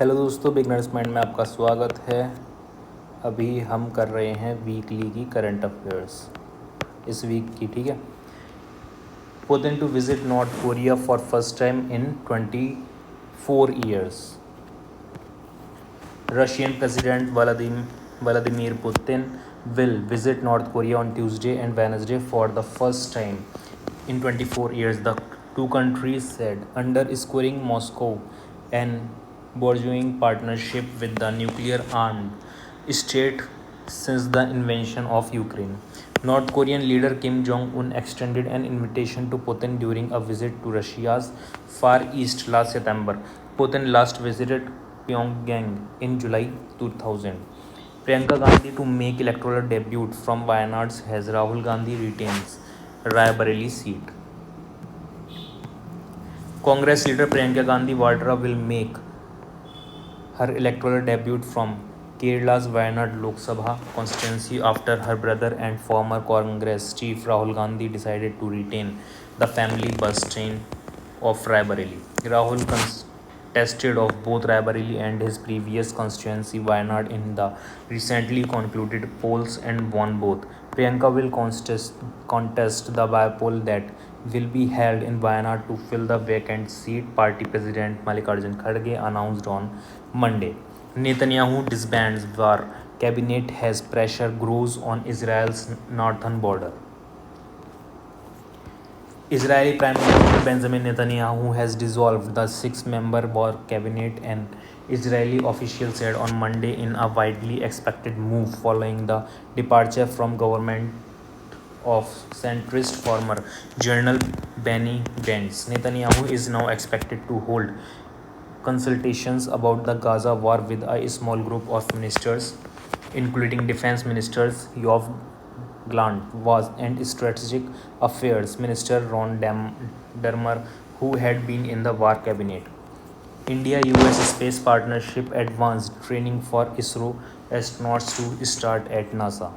Hello दोस्तों, beginners mind में आपका स्वागत है। अभी हम कर रहे हैं वीकली की करंट अफेयर्स इस वीक की, ठीक है। Putin to visit North Korea for first time in 24 years। Russian president Vladimir Putin will visit North Korea on Tuesday and Wednesday for the first time in 24 years, the two countries said, underscoring Moscow and burgeoning partnership with the nuclear-armed state since the invasion of Ukraine. North Korean leader Kim Jong-un extended an invitation to Putin during a visit to Russia's Far East last September. Putin last visited Pyongyang in July 2000. Priyanka Gandhi to make electoral debut from Wayanad as Rahul Gandhi retains Raebareli seat. Congress leader Priyanka Gandhi Vadra will make her electoral debut from Kerala's Wayanad Lok Sabha constituency after her brother and former Congress chief Rahul Gandhi decided to retain the family bastion of Raebareli. Rahul contested of both Raebareli and his previous constituency Wayanad in the recently concluded polls and won both. Priyanka will contest the bypoll that will be held in Wayanad to fill the vacant seat, party president Mallikarjun Kharge announced on Monday. Netanyahu disbands war cabinet as pressure grows on Israel's northern border. Israeli Prime Minister Benjamin Netanyahu has dissolved the six-member war cabinet, an Israeli official said on Monday in a widely expected move following the departure from government of centrist former General Benny Gantz. Netanyahu is now expected to hold consultations about the Gaza war with a small group of ministers, including Defense Ministers Yoav Gallant was and Strategic Affairs Minister Ron Dermer, who had been in the war cabinet. India-US space partnership advanced training for ISRO astronauts to start at NASA.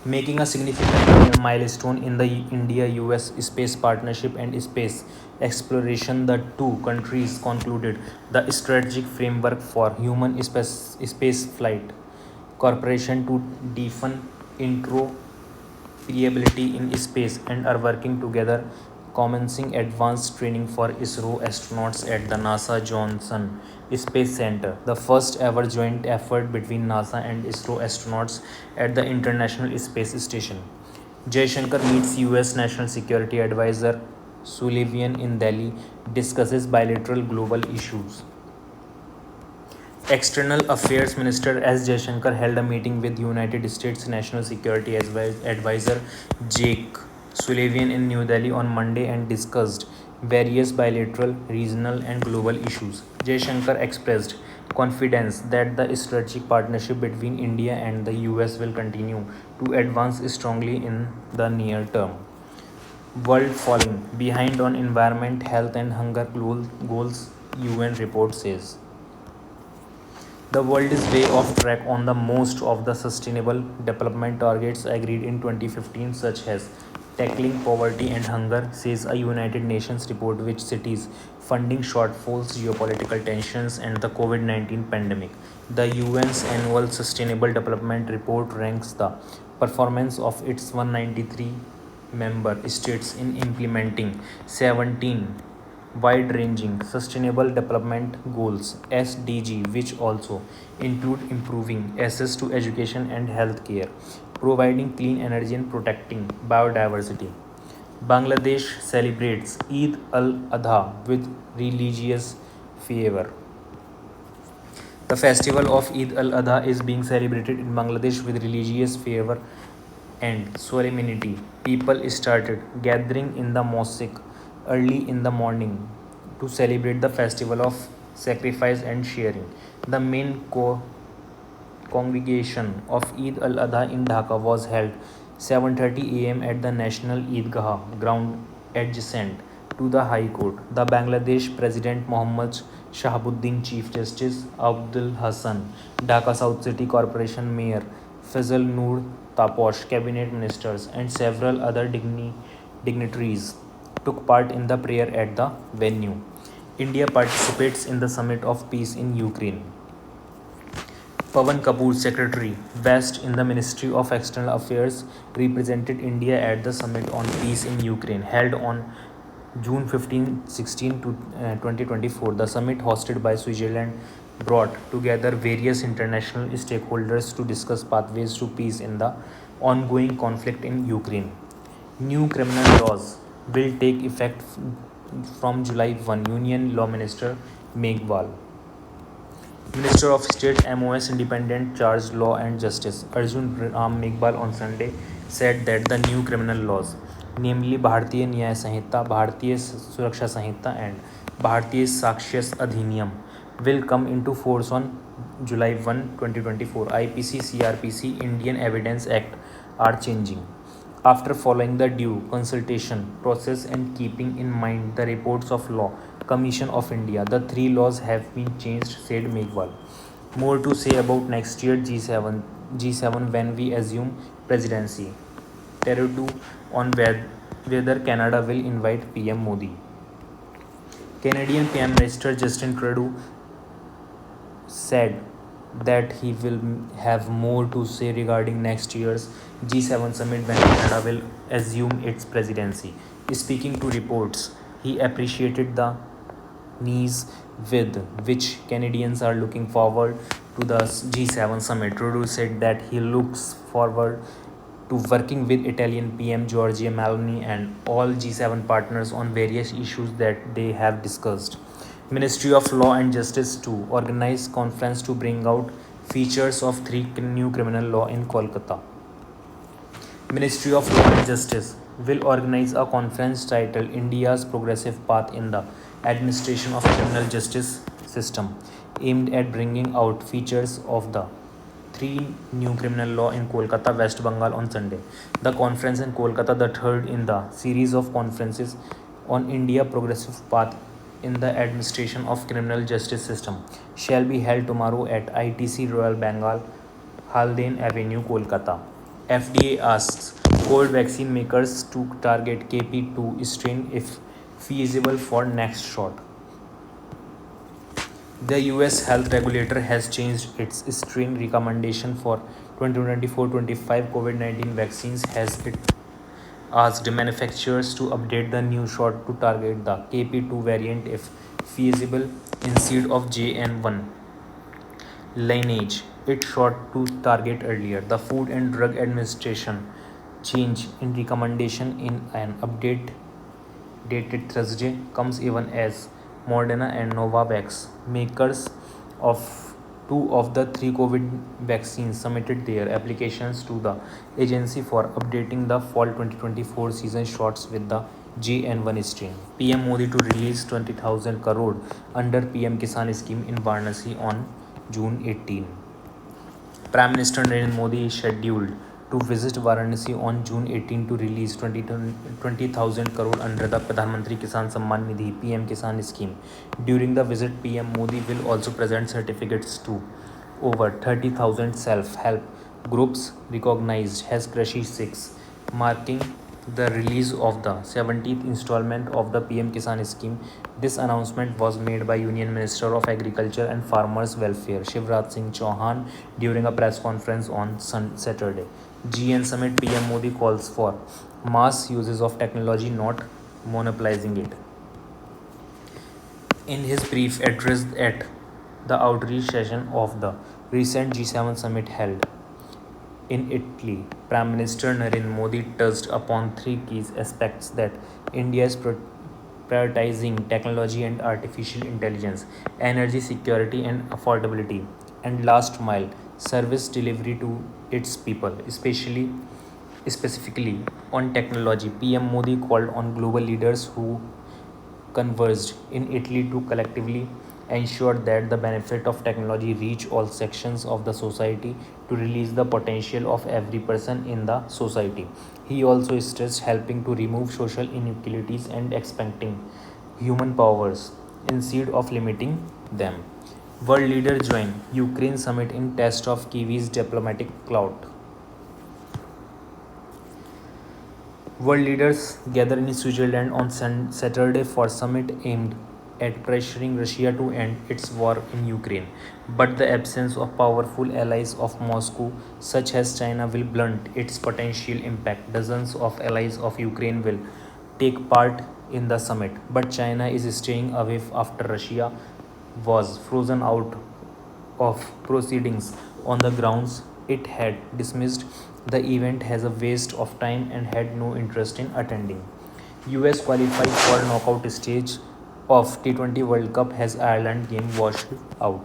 Making a significant milestone in the India-US space partnership and space exploration, the two countries concluded the strategic framework for human space flight cooperation to deepen interoperability in space and are working together, commencing advanced training for ISRO astronauts at the NASA Johnson Space Center, the first ever joint effort between NASA and ISRO astronauts at the International Space Station. Jaishankar meets US National Security Advisor Sullivan in Delhi, discusses bilateral global issues. External Affairs Minister S. Jaishankar held a meeting with United States National Security Advisor Jake Sullivan in New Delhi on Monday and discussed various bilateral, regional, and global issues. Jaishankar expressed confidence that the strategic partnership between India and the US will continue to advance strongly in the near term. World falling behind on environment, health, and hunger goals, UN report says. The world is way off track on the most of the sustainable development targets agreed in 2015, such as tackling poverty and hunger, says a United Nations report which cites funding shortfalls, geopolitical tensions, and the COVID-19 pandemic. The UN's annual Sustainable Development Report ranks the performance of its 193 member states in implementing 17 wide-ranging Sustainable Development Goals (SDG), which also include improving access to education and health care, providing clean energy and protecting biodiversity. Bangladesh celebrates Eid al-Adha with religious fervor. The festival of Eid al-Adha is being celebrated in Bangladesh with religious fervor and solemnity. People started gathering in the mosque early in the morning to celebrate the festival of sacrifice and sharing. The main congregation of Eid al-Adha in Dhaka was held 7:30 a.m. at the National Eidgah ground adjacent to the High Court. The Bangladesh President Mohammad Shahabuddin, Chief Justice Abdul Hassan, Dhaka South City Corporation Mayor Fazal Noor Taposh, cabinet ministers, and several other dignitaries took part in the prayer at the venue. India participates in the Summit of Peace in Ukraine. Pawan Kapoor, Secretary, West in the Ministry of External Affairs, represented India at the Summit on Peace in Ukraine, held on June 15-16 to 2024. The summit, hosted by Switzerland, brought together various international stakeholders to discuss pathways to peace in the ongoing conflict in Ukraine. New criminal laws will take effect from July 1, Union Law Minister Meghwal. Minister of State MOS Independent Charge Law and Justice Arjun Ram Meghwal on Sunday said that the new criminal laws, namely Bharatiya Nyaya Sanhita, Bharatiya Suraksha Sanhita and Bharatiya Sakshya Adhiniyam, will come into force on July 1, 2024. IPC, CRPC, Indian Evidence Act are changing. After following the due consultation process and keeping in mind the reports of Law Commission of India, the three laws have been changed, said Meghwal. More to say about next year G7 when we assume presidency. Terror 2 on whether Canada will invite PM Modi. Canadian PM Minister Justin Trudeau said that he will have more to say regarding next year's G7 summit when Canada will assume its presidency. Speaking to reports, he appreciated the ease with which Canadians are looking forward to the G7 summit. Trudeau said that he looks forward to working with Italian PM Giorgia Meloni and all G7 partners on various issues that they have discussed. Ministry of Law and Justice to organize conference to bring out features of three new criminal law in Kolkata. Ministry of Law and Justice will organize a conference titled India's Progressive Path in the Administration of Criminal Justice System, aimed at bringing out features of the three new criminal law in Kolkata, West Bengal on Sunday. The conference in Kolkata, the third in the series of conferences on India Progressive Path in the Administration of Criminal Justice System, shall be held tomorrow at ITC Royal Bengal, Haldane Avenue, Kolkata. FDA asks cold vaccine makers to target KP2 strain if feasible for next shot. The US health regulator has changed its strain recommendation for 2024-25 COVID-19 vaccines as it asked manufacturers to update the new shot to target the KP2 variant if feasible instead of JN1 lineage it shot to target earlier. The Food and Drug Administration change in recommendation in an update dated Thursday comes even as Moderna and Novavax, makers of two of the three COVID vaccines, submitted their applications to the agency for updating the fall 2024 season shots with the JN1 strain. PM Modi to release 20,000 crore under PM Kisan scheme in Varanasi on June 18. Prime Minister Narendra Modi is scheduled to visit Varanasi on June 18 to release 20,000 crore under the Pradhan Mantri Kisan Samman Nidhi PM Kisan scheme. During the visit, PM Modi will also present certificates to over 30,000 self-help groups recognized as Krishi 6, marking the release of the 17th installment of the PM Kisan scheme. This announcement was made by Union Minister of Agriculture and Farmers Welfare Shivraj Singh Chauhan during a press conference on Saturday. GN Summit, PM Modi calls for mass uses of technology, not monopolizing it. In his brief address at the outreach session of the recent G7 summit held in Italy, Prime Minister Narendra Modi touched upon three key aspects that India is prioritizing: technology and artificial intelligence, energy security and affordability, and last mile service delivery to its people, specifically on technology. PM Modi called on global leaders who converged in Italy to collectively ensure that the benefit of technology reach all sections of the society to release the potential of every person in the society. He also stressed helping to remove social inequalities and expanding human powers instead of limiting them. World leaders join Ukraine summit in test of Kiwi's diplomatic clout. World leaders gather in Switzerland on Saturday for summit aimed at pressuring Russia to end its war in Ukraine. But the absence of powerful allies of Moscow, such as China, will blunt its potential impact. Dozens of allies of Ukraine will take part in the summit, but China is staying away after Russia was frozen out of proceedings on the grounds it had dismissed the event as a waste of time and had no interest in attending. US qualified for knockout stage of T20 World Cup as Ireland game washed out.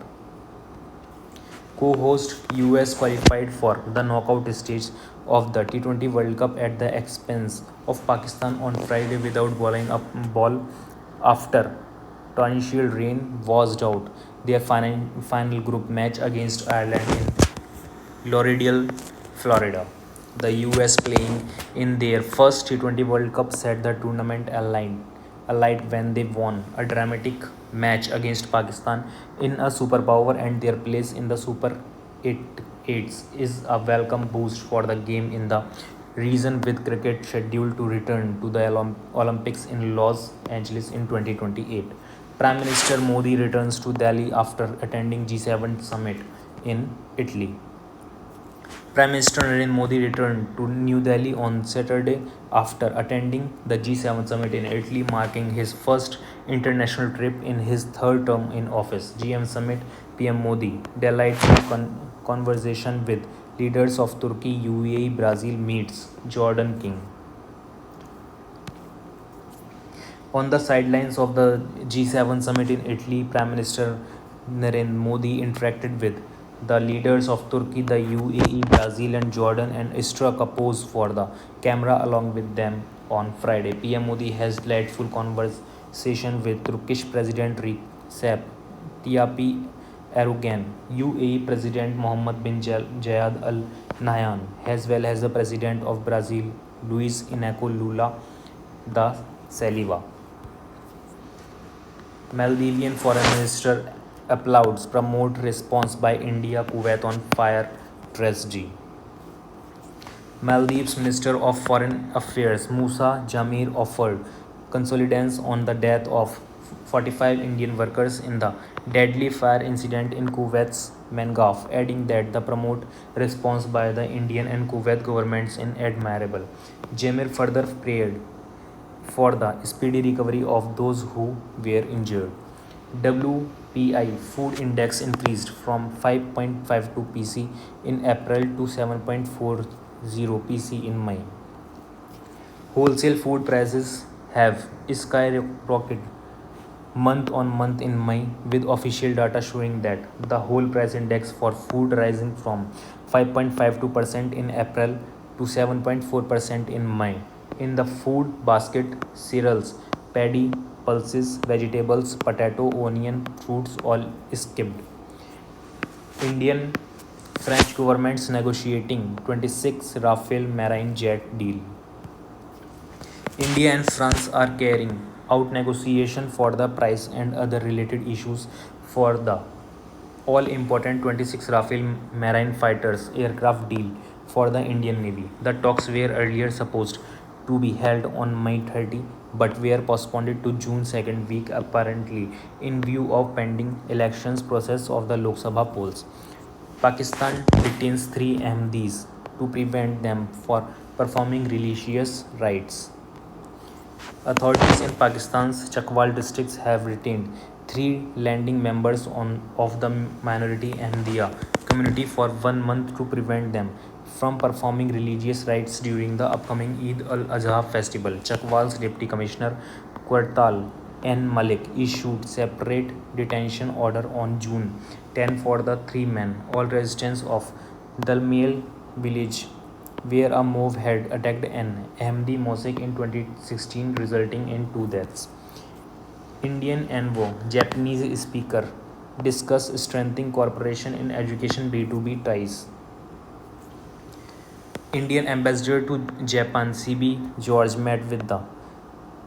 Co-host US qualified for the knockout stage of the T20 World Cup at the expense of Pakistan on Friday without bowling a ball after torrential rain washed out their final group match against Ireland in Lauderdale, Florida. The US playing in their first T20 World Cup set the tournament alight when they won a dramatic match against Pakistan in a superpower, and their place in the Super 8s is a welcome boost for the game in the region, with cricket scheduled to return to the Olympics in Los Angeles in 2028. Prime Minister Modi returns to Delhi after attending G7 summit in Italy. Prime Minister Narendra Modi returned to New Delhi on Saturday after attending the G7 summit in Italy, marking his first international trip in his third term in office. GM summit, PM Modi, delightful conversation with leaders of Turkey, UAE, Brazil meets Jordan King. On the sidelines of the G7 summit in Italy, Prime Minister Narendra Modi interacted with the leaders of Turkey, the UAE, Brazil, and Jordan, and struck a pose for the camera along with them on Friday. PM Modi has delightful conversation with Turkish President Recep Tayyip Erdogan, UAE President Mohammed bin Zayed Al Nahyan, as well as the President of Brazil, Luiz Inácio Lula da Silva. Maldivian Foreign Minister applauds promote response by India Kuwait on fire tragedy. Maldives Minister of Foreign Affairs Musa Jamir offered condolence on the death of 45 Indian workers in the deadly fire incident in Kuwait's Mangaf, adding that the prompt response by the Indian and Kuwait governments is admirable. Jamir further prayed for the speedy recovery of those who were injured. WPI food index increased from 5.52 PC in April to 7.40 PC in May. Wholesale food prices have skyrocketed month on month in May, with official data showing that the whole price index for food rising from 5.52% in April to 7.4% in May. In the food basket, cereals, paddy, pulses, vegetables, potato, onion, fruits all skipped. Indian French governments negotiating 26 Rafale marine jet deal. India and France are carrying out negotiation for the price and other related issues for the all important 26 Rafale marine fighters aircraft deal for the Indian Navy. The talks were earlier supposed to be held on May 30 but were postponed to June 2nd week, apparently in view of pending elections process of the Lok Sabha polls. Pakistan detains 3 Ahmadis to prevent them for performing religious rites. Authorities in Pakistan's Chakwal districts have retained 3 landing members of the minority Ahmadiyya community for 1 month to prevent them from performing religious rites during the upcoming Eid al-Adha festival. Chakwal's Deputy Commissioner Qurtal N. Malik issued separate detention order on June 10 for the 3 men, all residents of Dalmail village, where a mob had attacked an Ahmadi mosque in 2016, resulting in 2 deaths. Indian envoy, Japanese speaker, discuss strengthening cooperation in education B2B ties. Indian ambassador to Japan, CB George, met with the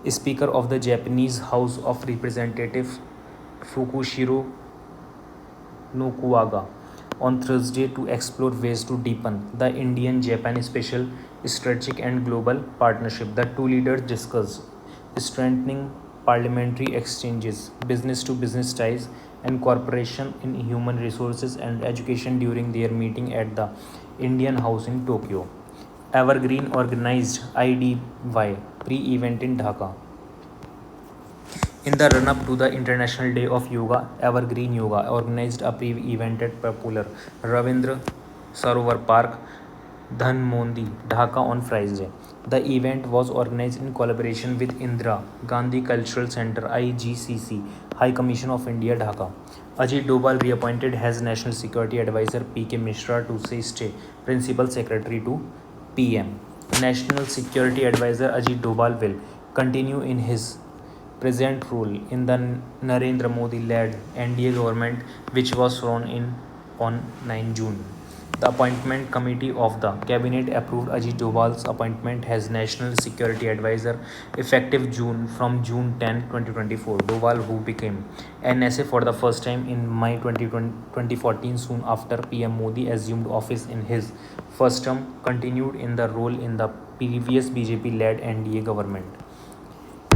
Speaker of the Japanese House of Representatives, Fukushiro Nokuaga, on Thursday to explore ways to deepen the Indian-Japan Special Strategic and Global Partnership. The two leaders discussed strengthening parliamentary exchanges, business to business ties, and cooperation in human resources and education during their meeting at the Indian House in Tokyo. Evergreen organized IDY pre-event in Dhaka. In the run-up to the International Day of Yoga, Evergreen Yoga organized a pre-event at popular Ravindra Sarovar Park, Dhanmondi, Dhaka on Friday. The event was organized in collaboration with Indira Gandhi Cultural Center IGCC, High Commission of India, Dhaka. Ajit Doval reappointed as National Security Advisor PK Mishra to stay Principal Secretary to PM. National Security Advisor Ajit Doval will continue in his present role in the Narendra Modi-led NDA government, which was sworn in on 9 June. The appointment committee of the cabinet approved Ajit Doval's appointment as National Security Advisor effective June 10, 2024. Doval, who became NSA for the first time in May 2014, soon after PM Modi assumed office in his first term, continued in the role in the previous BJP-led NDA government.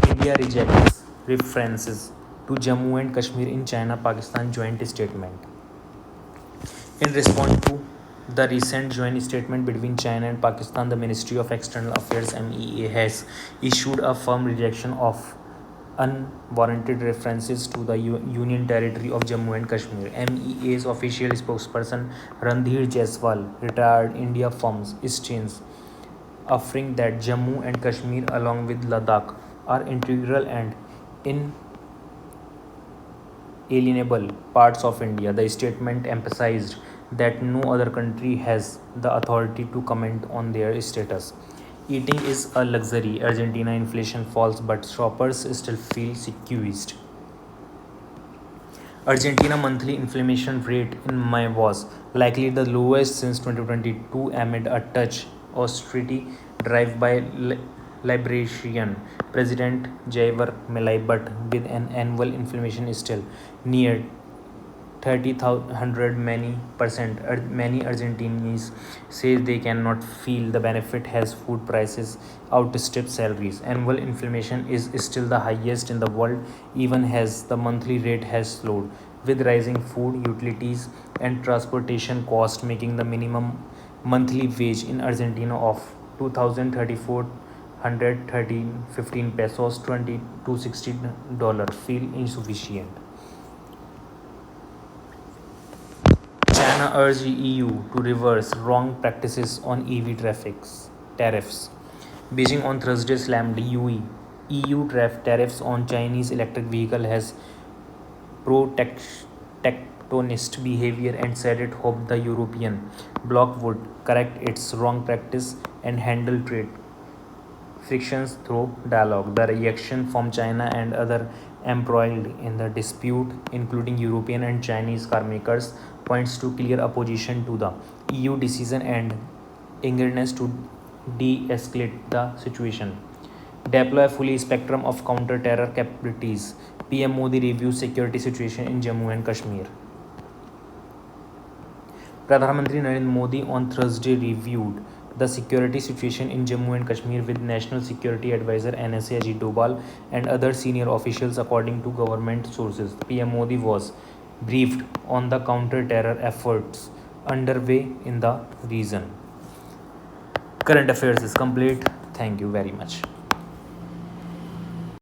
India rejects references to Jammu and Kashmir in China-Pakistan joint statement. In response to the recent joint statement between China and Pakistan, the Ministry of External Affairs (MEA) has issued a firm rejection of unwarranted references to the Union Territory of Jammu and Kashmir. MEA's official spokesperson Randhir Jaiswal, retired India firms Exchange, affirming that Jammu and Kashmir along with Ladakh are integral and inalienable parts of India. The statement emphasized that no other country has the authority to comment on their status. Eating is a luxury. Argentina inflation falls, but shoppers still feel squeezed. Argentina monthly inflation rate in May was likely the lowest since 2022 amid a touch austerity drive by Liberation President Javier Milei, but with an annual inflation still near 30,000, many Argentinians say they cannot feel the benefit as food prices outstrip salaries. Annual inflation is still the highest in the world, even as the monthly rate has slowed, with rising food, utilities, and transportation costs making the minimum monthly wage in Argentina of 2,034 113.15 pesos, $22.60 feel insufficient. China urged EU to reverse wrong practices on EV tariffs. Beijing on Thursday slammed EU tariffs on Chinese electric vehicle as protectionist behavior and said it hoped the European bloc would correct its wrong practice and handle trade frictions through dialogue. The reaction from China and other embroiled in the dispute, including European and Chinese carmakers, points to clear opposition to the EU decision and eagerness to de-escalate the situation. Deploy fully spectrum of counter-terror capabilities. PM Modi reviews security situation in Jammu and Kashmir. Pradhan Mantri Narendra Modi on Thursday reviewed the security situation in Jammu and Kashmir with National Security Advisor NSA Ajit Doval and other senior officials, according to government sources. PM Modi was briefed on the counter-terror efforts underway in the region. Current affairs is complete. Thank you very much.